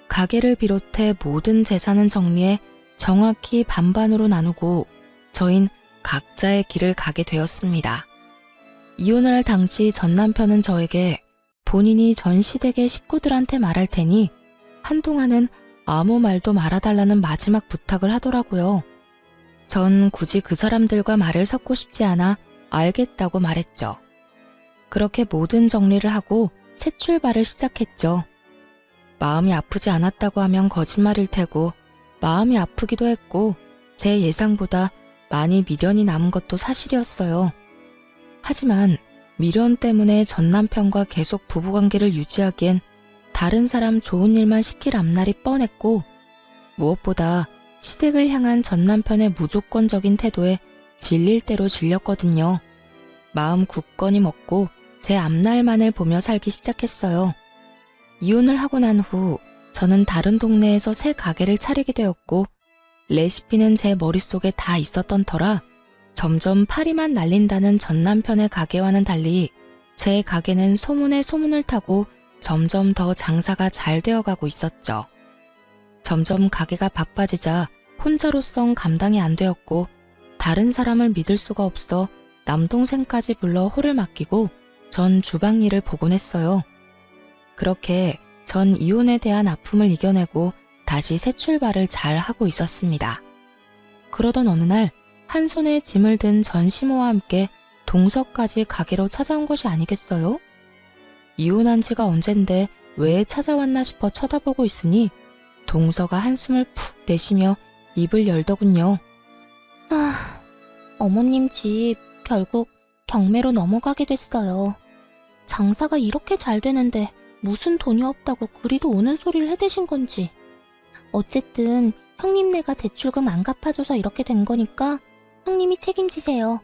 가게를 비롯해 모든 재산은 정리해 정확히 반반으로 나누고 저흰 각자의 길을 가게 되었습니다. 이혼을 할 당시 전 남편은 저에게 본인이 전 시댁의 식구들한테 말할 테니 한동안은 아무 말도 말아달라는 마지막 부탁을 하더라고요. 전 굳이 그 사람들과 말을 섞고 싶지 않아 알겠다고 말했죠. 그렇게 모든 정리를 하고 새 출발을 시작했죠. 마음이 아프지 않았다고 하면 거짓말일 테고 마음이 아프기도 했고 제 예상보다 많이 미련이 남은 것도 사실이었어요. 하지만 미련 때문에 전 남편과 계속 부부관계를 유지하기엔 다른 사람 좋은 일만 시킬 앞날이 뻔했고 무엇보다 시댁을 향한 전 남편의 무조건적인 태도에 질릴 대로 질렸거든요. 마음 굳건히 먹고 제 앞날만을 보며 살기 시작했어요. 이혼을 하고 난 후 저는 다른 동네에서 새 가게를 차리게 되었고 레시피는 제 머릿속에 다 있었던 터라 점점 파리만 날린다는 전 남편의 가게와는 달리 제 가게는 소문에 소문을 타고 점점 더 장사가 잘 되어가고 있었죠. 점점 가게가 바빠지자 혼자로선 감당이 안 되었고 다른 사람을 믿을 수가 없어 남동생까지 불러 홀을 맡기고 전 주방 일을 보곤 했어요. 그렇게 전 이혼에 대한 아픔을 이겨내고 다시 새 출발을 잘 하고 있었습니다. 그러던 어느 날 한 손에 짐을 든 전 시모와 함께 동서까지 가게로 찾아온 것이 아니겠어요? 이혼한 지가 언젠데 왜 찾아왔나 싶어 쳐다보고 있으니 동서가 한숨을 푹 내쉬며 입을 열더군요. 아, 어머님 집 결국 경매로 넘어가게 됐어요. 장사가 이렇게 잘 되는데 무슨 돈이 없다고 그리도 오는 소리를 해대신 건지. 어쨌든 형님네가 대출금 안 갚아줘서 이렇게 된 거니까 형님이 책임지세요.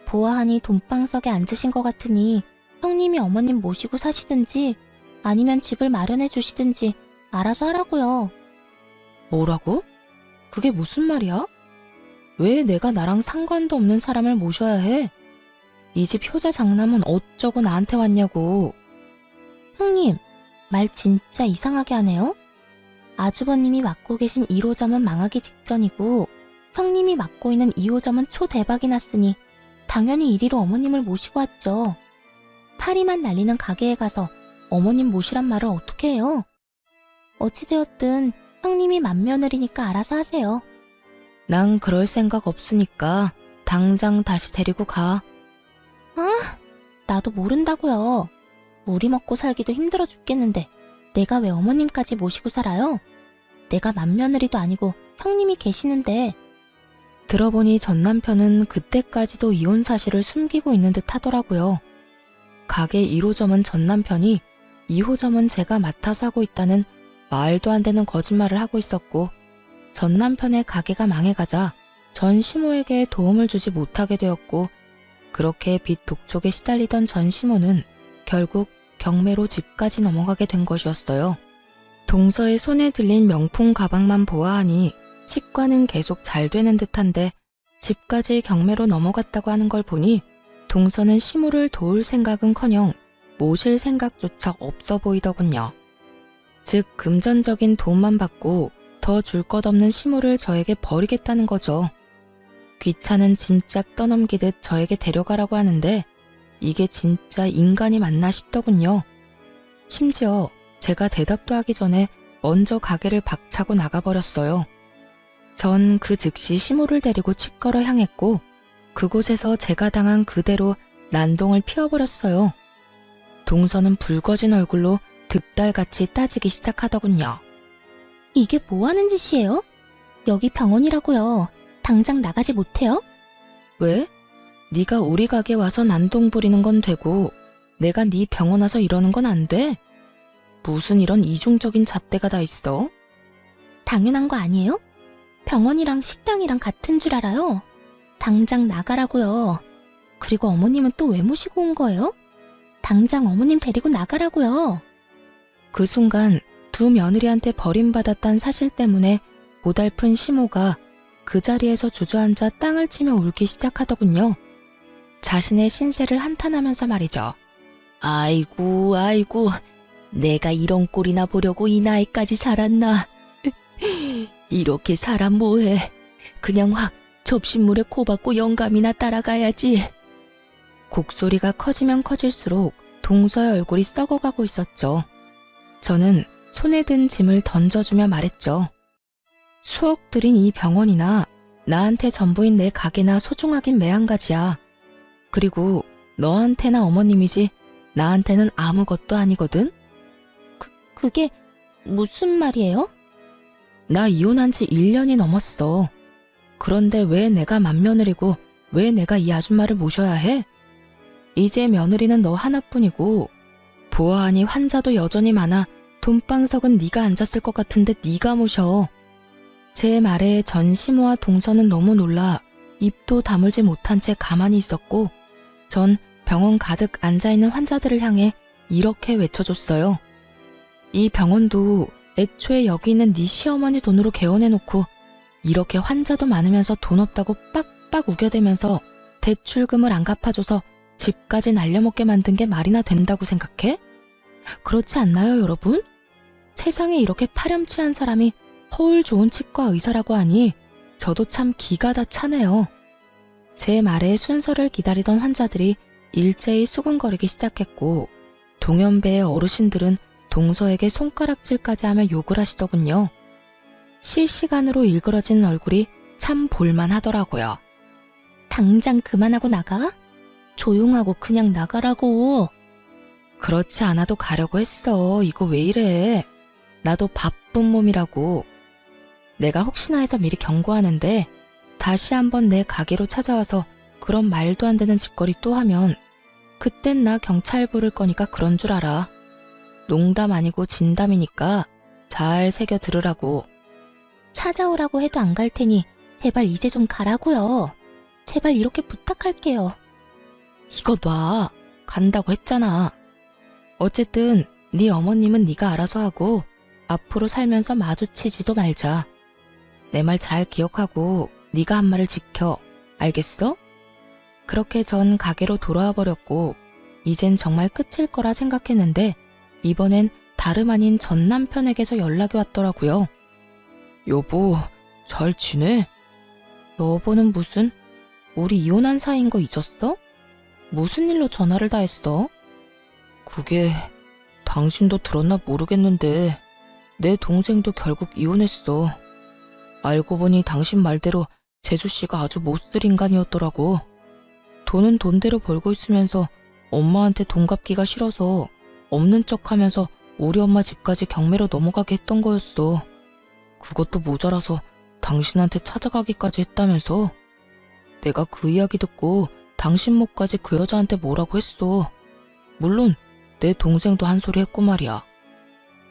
보아하니 돈방석에 앉으신 것 같으니 형님이 어머님 모시고 사시든지 아니면 집을 마련해 주시든지 알아서 하라고요. 뭐라고? 그게 무슨 말이야? 왜 내가 나랑 상관도 없는 사람을 모셔야 해? 이 집 효자 장남은 어쩌고 나한테 왔냐고. 형님, 말 진짜 이상하게 하네요. 아주버님이 맡고 계신 1호점은 망하기 직전이고 형님이 맡고 있는 2호점은 초대박이 났으니 당연히 이리로 어머님을 모시고 왔죠. 파리만 날리는 가게에 가서 어머님 모시란 말을 어떻게 해요? 어찌되었든 형님이 맏며느리니까 알아서 하세요. 난 그럴 생각 없으니까 당장 다시 데리고 가. 아, 나도 모른다고요. 우리 먹고 살기도 힘들어 죽겠는데 내가 왜 어머님까지 모시고 살아요? 내가 맏며느리도 아니고 형님이 계시는데. 들어보니 전 남편은 그때까지도 이혼 사실을 숨기고 있는 듯 하더라고요. 가게 1호점은 전 남편이, 2호점은 제가 맡아서 하고 있다는 말도 안 되는 거짓말을 하고 있었고 전 남편의 가게가 망해가자 전 시모에게 도움을 주지 못하게 되었고 그렇게 빚 독촉에 시달리던 전 시모는 결국 경매로 집까지 넘어가게 된 것이었어요. 동서의 손에 들린 명품 가방만 보아하니 치과는 계속 잘 되는 듯한데 집까지 경매로 넘어갔다고 하는 걸 보니 동서는 시모를 도울 생각은커녕 모실 생각조차 없어 보이더군요. 즉 금전적인 도움만 받고 더 줄 것 없는 시모를 저에게 버리겠다는 거죠. 귀찮은 짐짝 떠넘기듯 저에게 데려가라고 하는데 이게 진짜 인간이 맞나 싶더군요. 심지어 제가 대답도 하기 전에 먼저 가게를 박차고 나가버렸어요. 전 그 즉시 시모를 데리고 치과로 향했고 그곳에서 제가 당한 그대로 난동을 피워버렸어요. 동서는 붉어진 얼굴로 득달같이 따지기 시작하더군요. 이게 뭐 하는 짓이에요? 여기 병원이라고요. 당장 나가지 못해요? 왜? 네가 우리 가게 와서 난동 부리는 건 되고 내가 네 병원 와서 이러는 건 안 돼? 무슨 이런 이중적인 잣대가 다 있어? 당연한 거 아니에요? 병원이랑 식당이랑 같은 줄 알아요. 당장 나가라고요. 그리고 어머님은 또 왜 모시고 온 거예요? 당장 어머님 데리고 나가라고요. 그 순간 두 며느리한테 버림받았다는 사실 때문에 고달픈 시모가 그 자리에서 주저앉아 땅을 치며 울기 시작하더군요. 자신의 신세를 한탄하면서 말이죠. 아이고 아이고 내가 이런 꼴이나 보려고 이 나이까지 살았나. 이렇게 살아 뭐해. 그냥 확 접신물에 코 박고 영감이나 따라가야지. 곡소리가 커지면 커질수록 동서의 얼굴이 썩어가고 있었죠. 저는 손에 든 짐을 던져주며 말했죠. 수억 들인 이 병원이나 나한테 전부인 내 가게나 소중하긴 매한가지야. 그리고 너한테나 어머님이지 나한테는 아무것도 아니거든? 그게 무슨 말이에요? 나 이혼한 지 1년이 넘었어. 그런데 왜 내가 맏며느리고 왜 내가 이 아줌마를 모셔야 해? 이제 며느리는 너 하나뿐이고 보아하니 환자도 여전히 많아 돈방석은 네가 앉았을 것 같은데 네가 모셔. 제 말에 전 시모와 동서는 너무 놀라 입도 다물지 못한 채 가만히 있었고 전 병원 가득 앉아있는 환자들을 향해 이렇게 외쳐줬어요. 이 병원도 애초에 여기 있는 네 시어머니 돈으로 개원해놓고 이렇게 환자도 많으면서 돈 없다고 빡빡 우겨대면서 대출금을 안 갚아줘서 집까지 날려먹게 만든 게 말이나 된다고 생각해? 그렇지 않나요, 여러분? 세상에 이렇게 파렴치한 사람이 허울 좋은 치과 의사라고 하니 저도 참 기가 다 차네요. 제 말에 순서를 기다리던 환자들이 일제히 수근거리기 시작했고 동연배의 어르신들은 동서에게 손가락질까지 하며 욕을 하시더군요. 실시간으로 일그러진 얼굴이 참 볼만하더라고요. 당장 그만하고 나가? 조용하고 그냥 나가라고. 그렇지 않아도 가려고 했어. 이거 왜 이래. 나도 바쁜 몸이라고. 내가 혹시나 해서 미리 경고하는데 다시 한번 내 가게로 찾아와서 그런 말도 안 되는 짓거리 또 하면 그땐 나 경찰 부를 거니까 그런 줄 알아. 농담 아니고 진담이니까 잘 새겨 들으라고. 찾아오라고 해도 안 갈 테니 제발 이제 좀 가라고요. 제발 이렇게 부탁할게요. 이거 놔. 간다고 했잖아. 어쨌든 네 어머님은 네가 알아서 하고 앞으로 살면서 마주치지도 말자. 내 말 잘 기억하고 네가 한 말을 지켜. 알겠어? 그렇게 전 가게로 돌아와 버렸고 이젠 정말 끝일 거라 생각했는데 이번엔 다름 아닌 전 남편에게서 연락이 왔더라고요. 여보, 잘 지내? 여보는 무슨? 우리 이혼한 사이인 거 잊었어? 무슨 일로 전화를 다 했어? 그게 당신도 들었나 모르겠는데 내 동생도 결국 이혼했어. 알고 보니 당신 말대로 재수씨가 아주 못쓸 인간이었더라고. 돈은 돈대로 벌고 있으면서 엄마한테 돈 갚기가 싫어서 없는 척하면서 우리 엄마 집까지 경매로 넘어가게 했던 거였어. 그것도 모자라서 당신한테 찾아가기까지 했다면서. 내가 그 이야기 듣고 당신 목까지 그 여자한테 뭐라고 했어. 물론 내 동생도 한 소리 했고 말이야.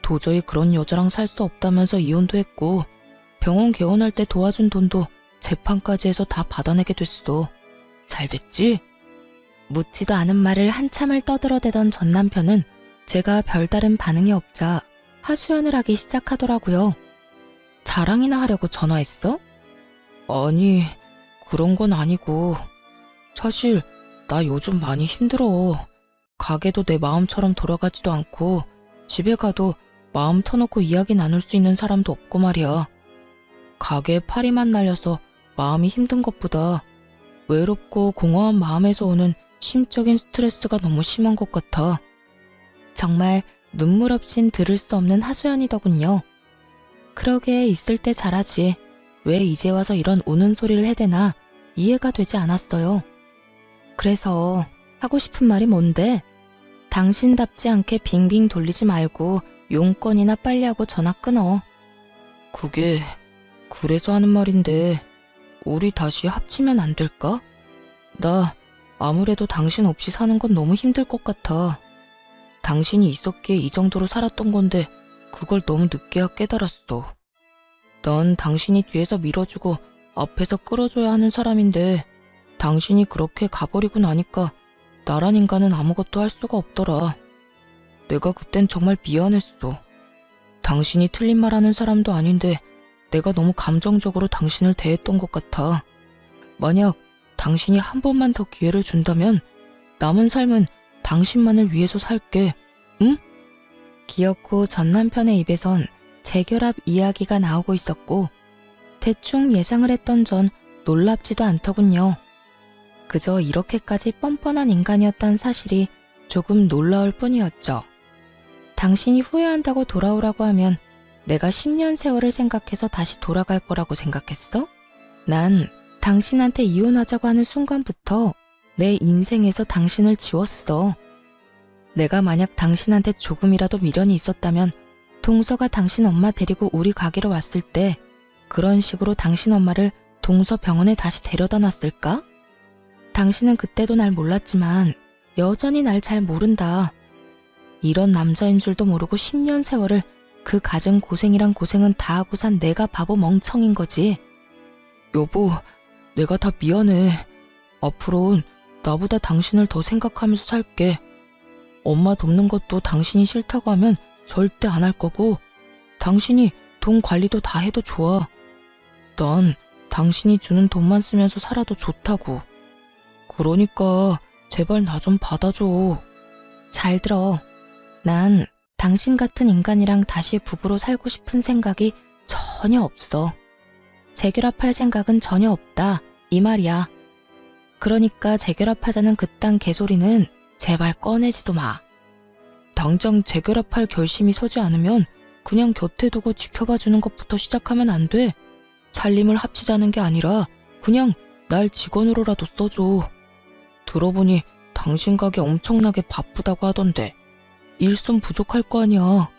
도저히 그런 여자랑 살 수 없다면서 이혼도 했고 병원 개원할 때 도와준 돈도 재판까지 해서 다 받아내게 됐어. 잘 됐지? 묻지도 않은 말을 한참을 떠들어대던 전 남편은 제가 별다른 반응이 없자 하소연을 하기 시작하더라고요. 자랑이나 하려고 전화했어? 아니, 그런 건 아니고 사실 나 요즘 많이 힘들어. 가게도 내 마음처럼 돌아가지도 않고 집에 가도 마음 터놓고 이야기 나눌 수 있는 사람도 없고 말이야. 가게에 파리만 날려서 마음이 힘든 것보다 외롭고 공허한 마음에서 오는 심적인 스트레스가 너무 심한 것 같아. 정말 눈물 없인 들을 수 없는 하소연이더군요. 그러게 있을 때 잘하지. 왜 이제 와서 이런 우는 소리를 해대나 이해가 되지 않았어요. 그래서 하고 싶은 말이 뭔데? 당신답지 않게 빙빙 돌리지 말고 용건이나 빨리 하고 전화 끊어. 그게 그래서 하는 말인데 우리 다시 합치면 안 될까? 나 아무래도 당신 없이 사는 건 너무 힘들 것 같아. 당신이 있었기에 이 정도로 살았던 건데 그걸 너무 늦게야 깨달았어. 난 당신이 뒤에서 밀어주고 앞에서 끌어줘야 하는 사람인데 당신이 그렇게 가버리고 나니까 나란 인간은 아무것도 할 수가 없더라. 내가 그땐 정말 미안했어. 당신이 틀린 말하는 사람도 아닌데 내가 너무 감정적으로 당신을 대했던 것 같아. 만약 당신이 한 번만 더 기회를 준다면 남은 삶은 당신만을 위해서 살게. 응? 기억 후 전 남편의 입에선 재결합 이야기가 나오고 있었고 대충 예상을 했던 전 놀랍지도 않더군요. 그저 이렇게까지 뻔뻔한 인간이었다는 사실이 조금 놀라울 뿐이었죠. 당신이 후회한다고 돌아오라고 하면 내가 10년 세월을 생각해서 다시 돌아갈 거라고 생각했어? 난 당신한테 이혼하자고 하는 순간부터 내 인생에서 당신을 지웠어. 내가 만약 당신한테 조금이라도 미련이 있었다면 동서가 당신 엄마 데리고 우리 가게로 왔을 때 그런 식으로 당신 엄마를 동서 병원에 다시 데려다 놨을까? 당신은 그때도 날 몰랐지만 여전히 날 잘 모른다. 이런 남자인 줄도 모르고 10년 세월을 그 갖은 고생이란 고생은 다 하고 산 내가 바보 멍청인 거지. 여보, 내가 다 미안해. 앞으로는 나보다 당신을 더 생각하면서 살게. 엄마 돕는 것도 당신이 싫다고 하면 절대 안 할 거고 당신이 돈 관리도 다 해도 좋아. 난 당신이 주는 돈만 쓰면서 살아도 좋다고. 그러니까 제발 나 좀 받아줘. 잘 들어. 난 당신 같은 인간이랑 다시 부부로 살고 싶은 생각이 전혀 없어. 재결합할 생각은 전혀 없다. 이 말이야. 그러니까 재결합하자는 그딴 개소리는 제발 꺼내지도 마. 당장 재결합할 결심이 서지 않으면 그냥 곁에 두고 지켜봐주는 것부터 시작하면 안 돼. 살림을 합치자는 게 아니라 그냥 날 직원으로라도 써줘. 들어보니 당신 가게 엄청나게 바쁘다고 하던데 일손 부족할 거 아니야.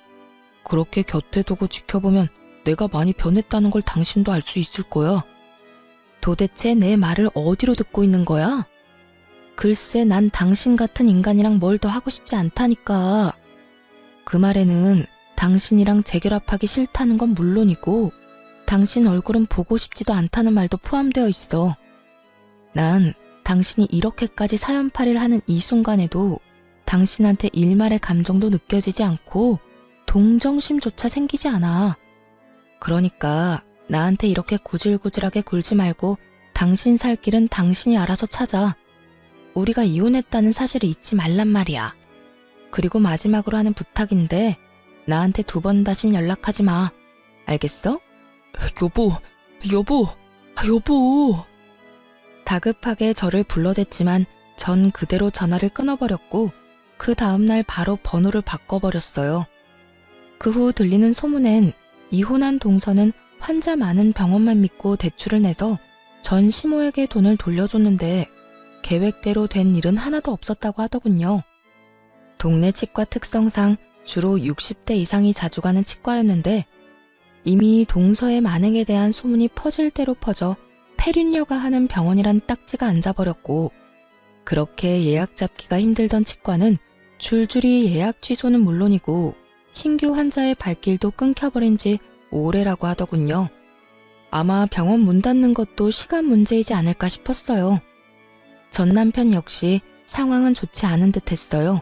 그렇게 곁에 두고 지켜보면 내가 많이 변했다는 걸 당신도 알 수 있을 거야. 도대체 내 말을 어디로 듣고 있는 거야? 글쎄 난 당신 같은 인간이랑 뭘 더 하고 싶지 않다니까. 그 말에는 당신이랑 재결합하기 싫다는 건 물론이고 당신 얼굴은 보고 싶지도 않다는 말도 포함되어 있어. 난 당신이 이렇게까지 사연팔이를 하는 이 순간에도 당신한테 일말의 감정도 느껴지지 않고 동정심조차 생기지 않아. 그러니까 나한테 이렇게 구질구질하게 굴지 말고 당신 살 길은 당신이 알아서 찾아. 우리가 이혼했다는 사실을 잊지 말란 말이야. 그리고 마지막으로 하는 부탁인데 나한테 2번 다신 연락하지 마. 알겠어? 여보. 다급하게 저를 불러댔지만 전 그대로 전화를 끊어버렸고 그 다음날 바로 번호를 바꿔버렸어요. 그 후 들리는 소문엔 이혼한 동서는 환자 많은 병원만 믿고 대출을 내서 전 시모에게 돈을 돌려줬는데 계획대로 된 일은 하나도 없었다고 하더군요. 동네 치과 특성상 주로 60대 이상이 자주 가는 치과였는데 이미 동서의 만행에 대한 소문이 퍼질 대로 퍼져 폐륜녀가 하는 병원이란 딱지가 앉아버렸고 그렇게 예약 잡기가 힘들던 치과는 줄줄이 예약 취소는 물론이고 신규 환자의 발길도 끊겨버린 지 오래라고 하더군요. 아마 병원 문 닫는 것도 시간 문제이지 않을까 싶었어요. 전 남편 역시 상황은 좋지 않은 듯 했어요.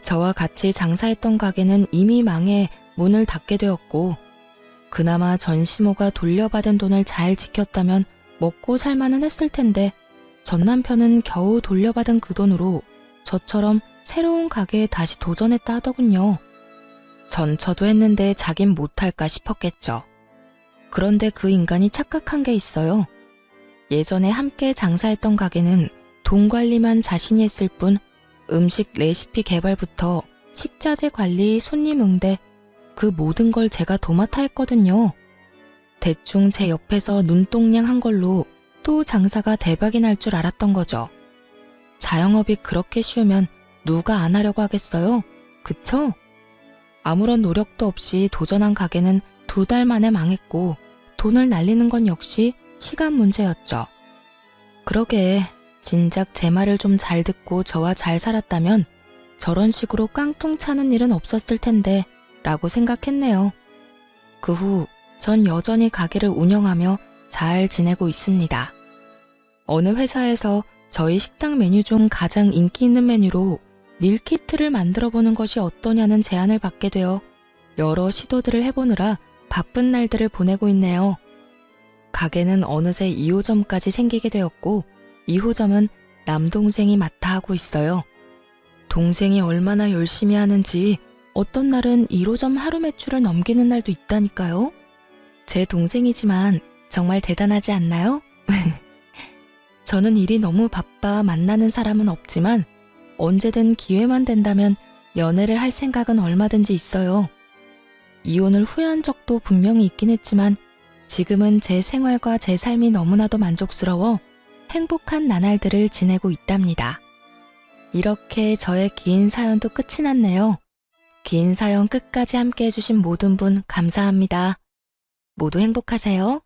저와 같이 장사했던 가게는 이미 망해 문을 닫게 되었고 그나마 전 시모가 돌려받은 돈을 잘 지켰다면 먹고 살만은 했을 텐데 전 남편은 겨우 돌려받은 그 돈으로 저처럼 새로운 가게에 다시 도전했다 하더군요. 전처도 했는데 자긴 못할까 싶었겠죠. 그런데 그 인간이 착각한 게 있어요. 예전에 함께 장사했던 가게는 돈 관리만 자신이 했을 뿐 음식 레시피 개발부터 식자재 관리, 손님 응대 그 모든 걸 제가 도맡아 했거든요. 대충 제 옆에서 눈동냥 한 걸로 또 장사가 대박이 날 줄 알았던 거죠. 자영업이 그렇게 쉬우면 누가 안 하려고 하겠어요? 그쵸? 아무런 노력도 없이 도전한 가게는 2달 만에 망했고 돈을 날리는 건 역시 시간 문제였죠. 그러게 진작 제 말을 좀 잘 듣고 저와 잘 살았다면 저런 식으로 깡통 차는 일은 없었을 텐데 라고 생각했네요. 그 후 전 여전히 가게를 운영하며 잘 지내고 있습니다. 어느 회사에서 저희 식당 메뉴 중 가장 인기 있는 메뉴로 밀키트를 만들어 보는 것이 어떠냐는 제안을 받게 되어 여러 시도들을 해보느라 바쁜 날들을 보내고 있네요. 가게는 어느새 2호점까지 생기게 되었고 2호점은 남동생이 맡아 하고 있어요. 동생이 얼마나 열심히 하는지 어떤 날은 1호점 하루 매출을 넘기는 날도 있다니까요. 제 동생이지만 정말 대단하지 않나요? 저는 일이 너무 바빠 만나는 사람은 없지만 언제든 기회만 된다면 연애를 할 생각은 얼마든지 있어요. 이혼을 후회한 적도 분명히 있긴 했지만 지금은 제 생활과 제 삶이 너무나도 만족스러워 행복한 나날들을 지내고 있답니다. 이렇게 저의 긴 사연도 끝이 났네요. 긴 사연 끝까지 함께 해주신 모든 분 감사합니다. 모두 행복하세요.